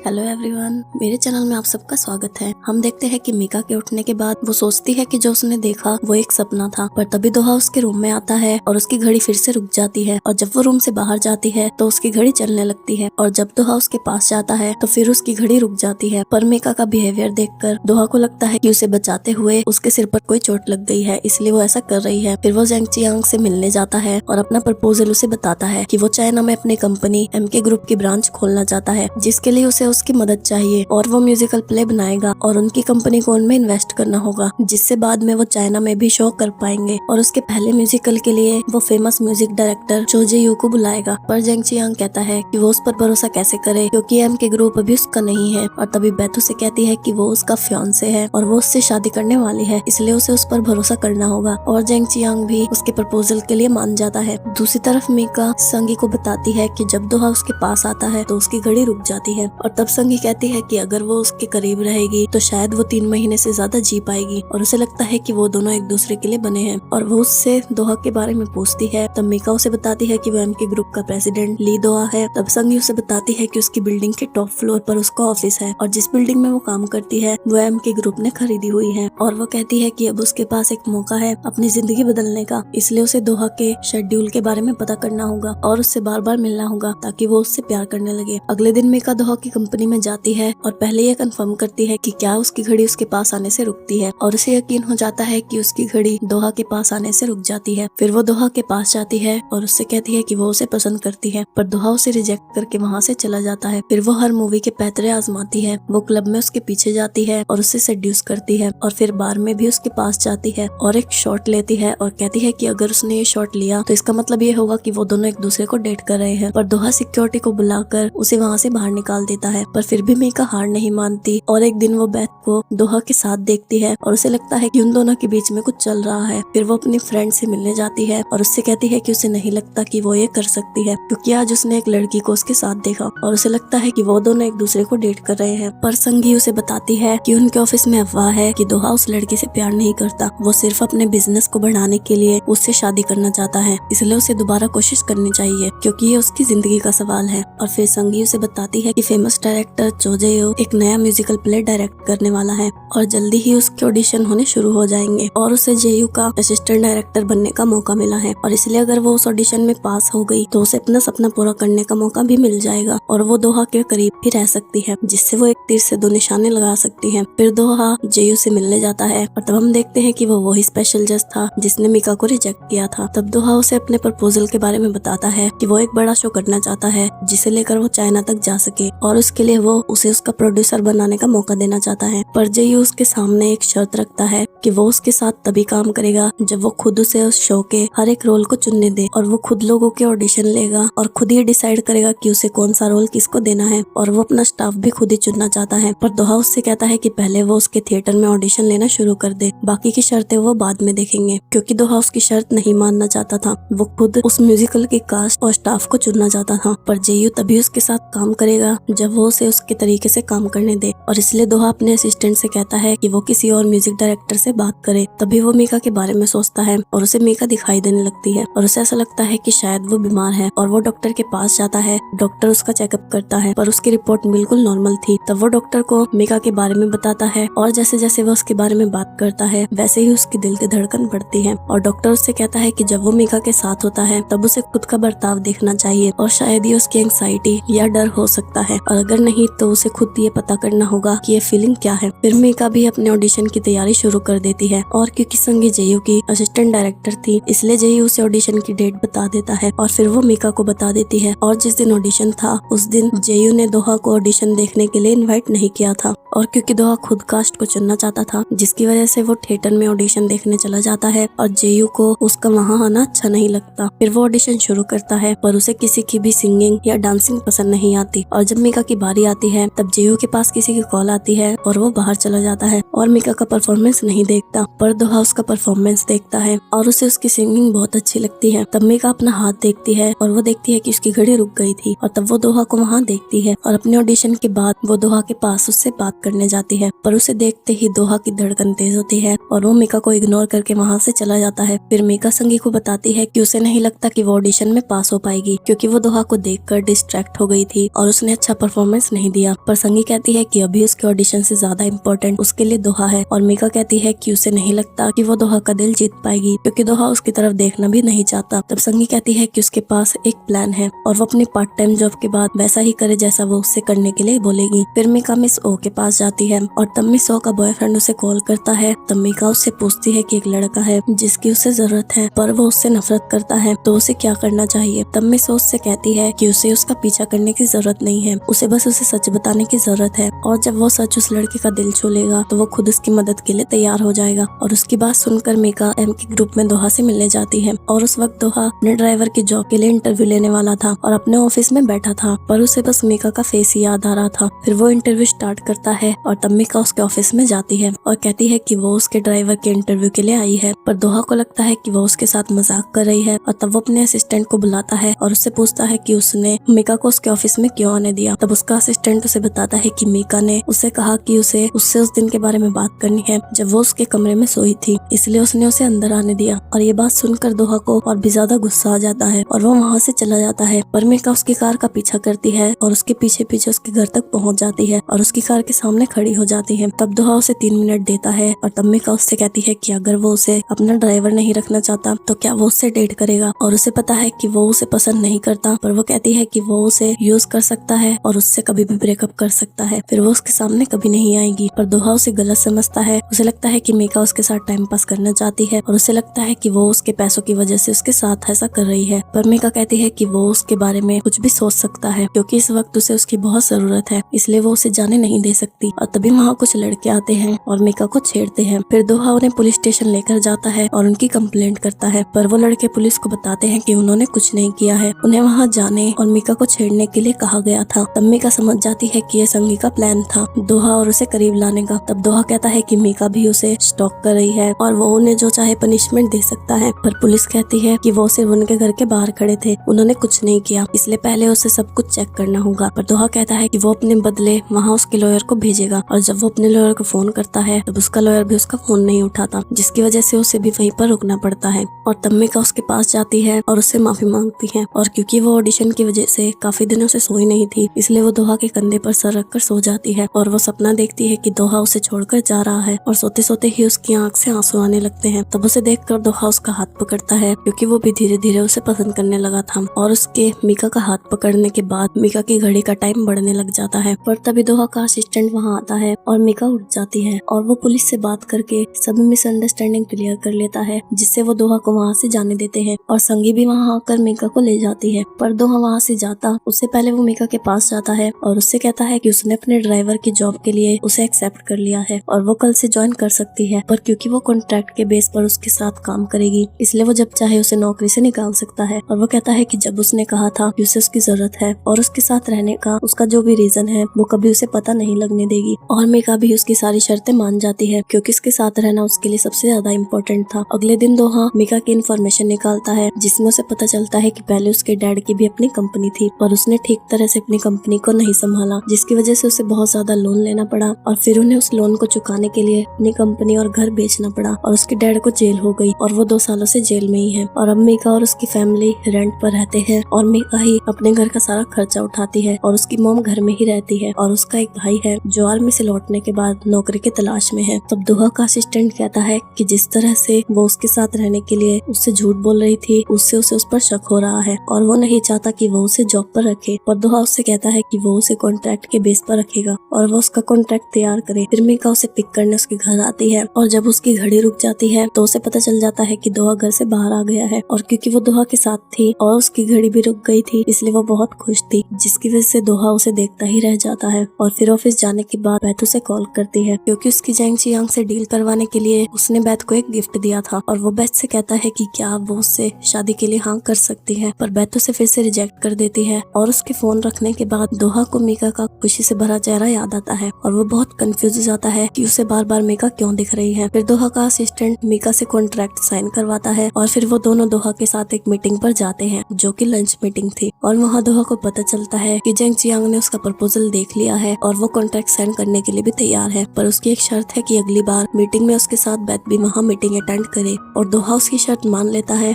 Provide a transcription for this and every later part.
Hello everyone, मेरे channel में आप सबका स्वागत है। हम देखते हैं कि मीका के उठने के बाद वो सोचती है कि जो उसने देखा वो एक सपना था, पर तभी दोहा उसके रूम में आता है और उसकी घड़ी फिर से रुक जाती है। और जब वो रूम से बाहर जाती है तो उसकी घड़ी चलने लगती है, और जब दोहा उसके पास जाता है तो फिर उसकी घड़ी रुक जाती है। पर मीका का बिहेवियर देखकर दोहा को लगता है कि उसे बचाते हुए उसके सिर पर कोई चोट लग गई है, इसलिए वो ऐसा कर रही है। फिर वो जेंग चियांग से मिलने जाता है और अपना प्रपोजल उसे बताता है कि वो चाइना में अपनी कंपनी MK ग्रुप की ब्रांच खोलना चाहता है, जिसके लिए उसे उसकी मदद चाहिए और वो म्यूजिकल प्ले बनाएगा और उनकी कंपनी को उनमें इन्वेस्ट करना होगा, जिससे बाद में वो चाइना में भी शो कर पाएंगे। और उसके पहले म्यूजिकल के लिए वो फेमस म्यूजिक डायरेक्टर चो जे यू को बुलाएगा। पर जेंग चियांग कहता है कि वो उस पर भरोसा कैसे करे, क्योंकि MK ग्रुप अभी उसका नहीं है। और तभी बैथ उसे कहती है कि वो उसका फियांसे है और वो उससे शादी करने वाली है, इसलिए उसे उस पर भरोसा करना होगा। और जेंग चियांग भी उसके प्रपोजल के लिए मान जाता है। दूसरी तरफ मीका संगी को बताती है कि जब दोहा उसके पास आता है तो उसकी घड़ी रुक जाती है, और तब संगी कहती है कि अगर वो उसके करीब रहेगी तो शायद वो 3 महीने से ज्यादा जी पाएगी। और उसे लगता है कि वो दोनों एक दूसरे के लिए बने हैं, और वो उससे दोहा के बारे में पूछती है। तब मीका उसे बताती है कि वो MK ग्रुप का प्रेसिडेंट ली दोहा है। तब संगी उसे बताती है कि उसकी बिल्डिंग के टॉप फ्लोर पर उसका ऑफिस है, और जिस बिल्डिंग में वो काम करती है वो MK ग्रुप ने खरीदी हुई है। और वो कहती है कि अब उसके पास एक मौका है अपनी जिंदगी बदलने का, इसलिए उसे दोहा के शेड्यूल के बारे में पता करना होगा और उससे बार बार मिलना होगा ताकि वो उससे प्यार करने लगे। अगले दिन मीका दोहा की कंपनी में जाती है और पहले ये कंफर्म करती है कि क्या उसकी घड़ी उसके पास आने से रुकती है, और उसे यकीन हो जाता है कि उसकी घड़ी दोहा के पास आने से रुक जाती है। फिर वो दोहा के पास जाती है और उससे कहती है कि वो उसे पसंद करती है, पर दोहा उसे रिजेक्ट करके वहाँ से चला जाता है। फिर वो हर मूवी के पैतरे आजमाती है। वो क्लब में उसके पीछे जाती है और उससे सेड्यूस करती है, और फिर बार में भी उसके पास जाती है और एक शॉट लेती है और कहती है कि अगर उसने ये शॉट लिया तो इसका मतलब ये होगा कि वो दोनों एक दूसरे को डेट कर रहे हैं। पर दोहा सिक्योरिटी को बुलाकर उसे वहाँ से बाहर निकाल देता है, पर फिर भी मीका हार नहीं मानती। और एक दिन वो बैथ को दोहा के साथ देखती है और उसे लगता है कि उन दोनों के बीच में कुछ चल रहा है। फिर वो अपनी फ्रेंड से मिलने जाती है और उससे कहती है कि उसे नहीं लगता कि वो ये कर सकती है, क्योंकि आज उसने एक लड़की को उसके साथ देखा और उसे लगता है कि वो दोनों एक दूसरे को डेट कर रहे हैं। पर संगी उसे बताती है कि उनके ऑफिस में अफवाह है कि दोहा उस लड़की से प्यार नहीं करता, वो सिर्फ अपने बिजनेस को बढ़ाने के लिए उससे शादी करना चाहता है, इसलिए उसे दोबारा कोशिश करनी चाहिए क्योंकि ये उसकी जिंदगी का सवाल है। और फिर संगी उसे बताती है कि फेमस डायरेक्टर चो जे यू एक नया म्यूजिकल प्ले डायरेक्ट करने वाला है और जल्दी ही उसके ऑडिशन होने शुरू हो जाएंगे, और उसे जेयू का असिस्टेंट डायरेक्टर बनने का मौका मिला है, और इसलिए अगर वो उस ऑडिशन में पास हो गई तो उसे अपना सपना पूरा करने का मौका भी मिल जाएगा और वो दोहा के करीब भी रह सकती है, जिससे वो एक तीर से 2 निशाने लगा सकती है। फिर दोहा जेयू से मिलने जाता है और तब हम देखते हैं कि वो वही स्पेशल जज था जिसने मीका को रिजेक्ट किया था। तब दोहा उसे अपने प्रपोजल के बारे में बताता है कि वो एक बड़ा शो करना चाहता है जिसे लेकर वो चाइना तक जा सके, और उसके लिए वो उसे उसका प्रोड्यूसर बनाने का मौका देना चाहता है। पर जेयू उसके सामने एक शर्त रखता है कि वो उसके साथ तभी काम करेगा जब वो खुद उसे उस शो के हर एक रोल को चुनने दे, और वो खुद लोगों के ऑडिशन लेगा और खुद ही डिसाइड करेगा कि उसे कौन सा रोल किसको देना है, और वो अपना स्टाफ भी खुद ही चुनना चाहता है। पर दोहा उससे कहता है कि पहले वो उसके थिएटर में ऑडिशन लेना शुरू कर दे, बाकी की शर्तें वो बाद में देखेंगे, क्योंकि दोहा उसकी शर्त नहीं मानना चाहता था। वो खुद उस म्यूजिकल की कास्ट और स्टाफ को चुनना चाहता था, पर जेयू तभी उसके साथ काम करेगा जब वो उसे उसके तरीके से काम करने दे, और इसलिए दोहा अपने असिस्टेंट से कहता है कि वो किसी और म्यूजिक डायरेक्टर से बात करे। तभी वो मीका के बारे में सोचता है और उसे मीका दिखाई देने लगती है, और उसे ऐसा लगता है कि शायद वो बीमार है, और वो डॉक्टर के पास जाता है। डॉक्टर उसका चेकअप करता है पर उसकी रिपोर्ट बिल्कुल नॉर्मल थी। तब वो डॉक्टर को मीका के बारे में बताता है, और जैसे जैसे वो उसके बारे में बात करता है वैसे ही उसकी दिल की धड़कन बढ़ती है, और डॉक्टर उससे कहता है कि जब वो मीका के साथ होता है तब उसे खुद का बर्ताव देखना चाहिए, और शायद ये उसकी एंग्जाइटी या डर हो सकता है, और अगर नहीं तो उसे खुद ये पता करना होगा कि ये फीलिंग क्या है। फिर मीका भी अपने ऑडिशन की तैयारी शुरू कर देती है, और क्योंकि संगी जेयू की असिस्टेंट डायरेक्टर थी इसलिए जेयू उसे ऑडिशन की डेट बता देता है, और फिर वो मीका को बता देती है। और जिस दिन ऑडिशन था उस दिन जेयू ने दोहा को ऑडिशन देखने के लिए इनवाइट नहीं किया था, और क्योंकि दोहा खुद कास्ट को चुनना चाहता था जिसकी वजह से वो थिएटर में ऑडिशन देखने चला जाता है, और जेयू को उसका वहाँ आना अच्छा नहीं लगता। फिर वो ऑडिशन शुरू करता है पर उसे किसी की भी सिंगिंग या डांसिंग पसंद नहीं आती, और जब मीका की बारी आती है तब जेयू के पास किसी की कॉल आती है और वो बाहर चला जाता है और मीका का परफॉर्मेंस नहीं देखता, पर दोहा उसका परफॉर्मेंस देखता है और उसे उसकी सिंगिंग बहुत अच्छी लगती है। तब मीका अपना हाथ देखती है और वो देखती है कि उसकी घड़ी रुक गई थी, और तब वो दोहा को वहाँ देखती है, और अपने ऑडिशन के बाद वो दोहा के पास उससे बात करने जाती है, पर उसे देखते ही दोहा की धड़कन तेज होती है और वो मीका को इग्नोर करके वहाँ से चला जाता है। फिर मीका संगी को बताती है कि उसे नहीं लगता कि वो ऑडिशन में पास हो पाएगी, क्योंकि वो दोहा को देखकर डिस्ट्रैक्ट हो गई थी और उसने अच्छा परफॉर्मेंस परफॉर्मेंस नहीं दिया। पर संगी कहती है कि अभी उसके ऑडिशन से ज्यादा इम्पोर्टेंट उसके लिए दोहा है और मीका कहती है कि उसे नहीं लगता कि वो दोहा का दिल जीत पाएगी क्योंकि दोहा उसकी तरफ देखना भी नहीं चाहता। तब संगी कहती है कि उसके पास एक प्लान है और वो अपनी पार्ट टाइम जॉब के बाद वैसा ही करे जैसा वो उससे करने के लिए बोलेगी। फिर मीका मिस ओ के पास जाती है और तब मिस ओ का बॉयफ्रेंड उसे कॉल करता है। तब मीका उससे पूछती है कि एक लड़का है जिसकी उसे जरूरत है पर वो उससे नफरत करता है तो उसे क्या करना चाहिए। तब मिस ओ उससे कहती है कि उसे उसका पीछा करने की जरूरत नहीं है, उसे बस उसे सच बताने की जरूरत है और जब वो सच उस लड़के का दिल छू लेगा तो वो खुद उसकी मदद के लिए तैयार हो जाएगा। और उसकी बात सुनकर मीका एम के ग्रुप में दोहा से मिलने जाती है और उस वक्त दोहा अपने ड्राइवर की जॉब के लिए इंटरव्यू लेने वाला था और अपने ऑफिस में बैठा था पर उसे बस मीका का फेस ही याद आ रहा था। फिर वो इंटरव्यू स्टार्ट करता है और तब मीका उसके ऑफिस में जाती है और कहती है कि वो उसके ड्राइवर के इंटरव्यू के लिए आई है। पर दोहा को लगता है कि वो उसके साथ मजाक कर रही है और तब वो अपने असिस्टेंट को बुलाता है और उससे पूछता है कि उसने मीका को उसके ऑफिस में क्यों आने दिया। तब उसका असिस्टेंट उसे बताता है कि मीका ने उसे कहा कि उसे उससे उस दिन के बारे में बात करनी है जब वो उसके कमरे में सोई थी, इसलिए उसने उसे अंदर आने दिया। और ये बात सुनकर दोहा को और भी ज्यादा गुस्सा आ जाता है और वो वहाँ से चला जाता है। पर मीका उसकी कार का पीछा करती है और उसके पीछे पीछे उसके घर तक पहुँच जाती है और उसकी कार के सामने खड़ी हो जाती है। तब दोहा उसे 3 मिनट देता है और तब मीका उससे कहती है कि अगर वो उसे अपना ड्राइवर नहीं रखना चाहता तो क्या वो उससे डेट करेगा। और उसे पता है कि वो उसे पसंद नहीं करता पर वो कहती है कि वो उसे यूज कर सकता है और उससे कभी भी ब्रेकअप कर सकता है, फिर वो उसके सामने कभी नहीं आएगी। पर दोहा उसे गलत समझता है, उसे लगता है कि मीका उसके साथ टाइम पास करना चाहती है और उसे लगता है कि वो उसके पैसों की वजह से उसके साथ ऐसा कर रही है। पर मीका कहती है कि वो उसके बारे में कुछ भी सोच सकता है क्योंकि इस वक्त उसे उसकी बहुत जरूरत है, इसलिए वो उसे जाने नहीं दे सकती। और तभी वहाँ कुछ लड़के आते हैं और मीका को छेड़ते हैं। फिर दोहा उन्हें पुलिस स्टेशन लेकर जाता है और उनकी कंप्लेंट करता है पर वो लड़के पुलिस को बताते हैं कि उन्होंने कुछ नहीं किया है, उन्हें वहाँ जाने और मीका को छेड़ने के लिए कहा गया था। तब मीका समझ जाती है कि ये संगी का प्लान था दोहा और उसे करीब लाने का। तब दोहा कहता है कि मीका भी उसे स्टॉक कर रही है और वो उन्हें जो चाहे पनिशमेंट दे सकता है। पर पुलिस कहती है कि वो सिर्फ उनके घर के बाहर खड़े थे, उन्होंने कुछ नहीं किया, इसलिए पहले उसे सब कुछ चेक करना होगा। पर दोहा कहता है कि वो अपने बदले वहाँ उसके लॉयर को भेजेगा और जब वो अपने लॉयर को फोन करता है तब उसका लॉयर भी उसका फोन नहीं उठाता, जिसकी वजह से उसे भी वहीं पर रुकना पड़ता है। और तब मीका उसके पास जाती है और उससे माफी मांगती है और क्योंकि वो ऑडिशन की वजह से काफी दिनों से सोई नहीं थी इसलिए वो दोहा के कंधे पर सर रखकर सो जाती है और वो सपना देखती है कि दोहा उसे छोड़कर जा रहा है और सोते सोते ही उसकी आंख से आंसू आने लगते हैं। तब उसे देखकर दोहा उसका हाथ पकड़ता है क्योंकि वो भी धीरे धीरे उसे पसंद करने लगा था और उसके मीका का हाथ पकड़ने के बाद मीका की घड़ी का टाइम बढ़ने लग जाता है। पर तभी दोहा का असिस्टेंट वहाँ आता है और मीका उठ जाती है और वो पुलिस से बात करके सभी मिसअंडरस्टैंडिंग क्लियर कर लेता है, जिससे वो दोहा को वहाँ से जाने देते हैं और संगी भी वहाँ आकर मीका को ले जाती है। पर दोहा वहाँ से जाता उससे पहले वो मीका के पास जाता है और उससे कहता है कि उसने अपने ड्राइवर की जॉब के लिए उसे एक्सेप्ट कर लिया है और वो कल से ज्वाइन कर सकती है। पर क्योंकि वो कॉन्ट्रैक्ट के बेस पर उसके साथ काम करेगी इसलिए वो जब चाहे उसे नौकरी से निकाल सकता है। और वो कहता है कि जब उसने कहा था कि उसे उसकी जरूरत है और उसके साथ रहने का उसका जो भी रीजन है वो कभी उसे पता नहीं लगने देगी। और मीका भी उसकी सारी शर्तें मान जाती है क्योंकि उसके साथ रहना उसके लिए सबसे ज्यादा इम्पोर्टेंट था। अगले दिन दोहा मीका की इन्फॉर्मेशन निकालता है जिसमें उसे पता चलता है कि पहले उसके डैड की भी अपनी कंपनी थी पर उसने ठीक तरह से अपनी कंपनी को नहीं संभाला, जिसकी वजह से उसे बहुत ज्यादा लोन लेना पड़ा और फिर उन्हें उस लोन को चुकाने के लिए अपनी कंपनी और घर बेचना पड़ा और उसके डैड को जेल हो गई और वो 2 सालों से जेल में ही है। और अब मीका और उसकी फैमिली रेंट पर रहते हैं और मीका ही अपने घर का सारा खर्चा उठाती है और उसकी मॉम घर में ही रहती है और उसका एक भाई है जो आर्मी से लौटने के बाद नौकरी की तलाश में है। तब दोहा का असिस्टेंट कहता है कि जिस तरह से वो उसके साथ रहने के लिए उससे झूठ बोल रही थी उससे उसे उस पर शक हो रहा है और वो नहीं चाहता कि वो उसे जॉब पर रखे। और दोहा उससे कहता है कि वो उसे कॉन्ट्रैक्ट के बेस पर रखेगा और वो उसका कॉन्ट्रैक्ट तैयार करे। फिर मीका उसे पिक करने उसके घर आती है और जब उसकी घड़ी रुक जाती है तो उसे पता चल जाता है कि दोहा घर से बाहर आ गया है और क्योंकि वो दोहा के साथ थी और उसकी घड़ी भी रुक गई थी इसलिए वो बहुत खुश थी, जिसकी वजह से दोहा उसे देखता ही रह जाता है। और फिर ऑफिस जाने के बाद बैथ उसे कॉल करती है क्योंकि उसकी जैंग चियांग से डील करवाने के लिए उसने बैथ को एक गिफ्ट दिया था और वो बैथ से कहता है कि क्या वो उससे शादी के लिए हाँ कर सकती है। पर बैथ उसे फिर से रिजेक्ट कर देती है और उसके फोन रखने के बाद दोहा को मीका का खुशी से भरा चेहरा याद आता है और वो बहुत कंफ्यूज हो जाता है कि उसे बार बार मीका क्यों दिख रही है। फिर दोहा का असिस्टेंट मीका से कॉन्ट्रैक्ट साइन करवाता है और फिर वो दोनों दोहा के साथ एक मीटिंग पर जाते हैं जो कि लंच मीटिंग थी और वहाँ दोहा को पता चलता है कि जैंग चियांग ने उसका प्रपोजल देख लिया है और वो कॉन्ट्रैक्ट साइन करने के लिए भी तैयार है। पर उसकी एक शर्त है कि अगली बार मीटिंग में उसके साथ बैथ भी वहाँ मीटिंग अटेंड करे और दोहा उसकी शर्त मान लेता है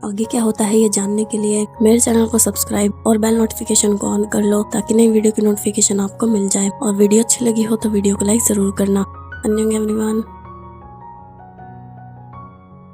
आगे क्या होता है ये जानने के लिए मेरे चैनल को सब्सक्राइब और बेल नोटिफिकेशन को ऑन कर लो, ताकि नई वीडियो की नोटिफिकेशन आपको मिल जाए। और वीडियो अच्छी लगी हो तो वीडियो को लाइक जरूर करना। अन्यंग एवरीवन।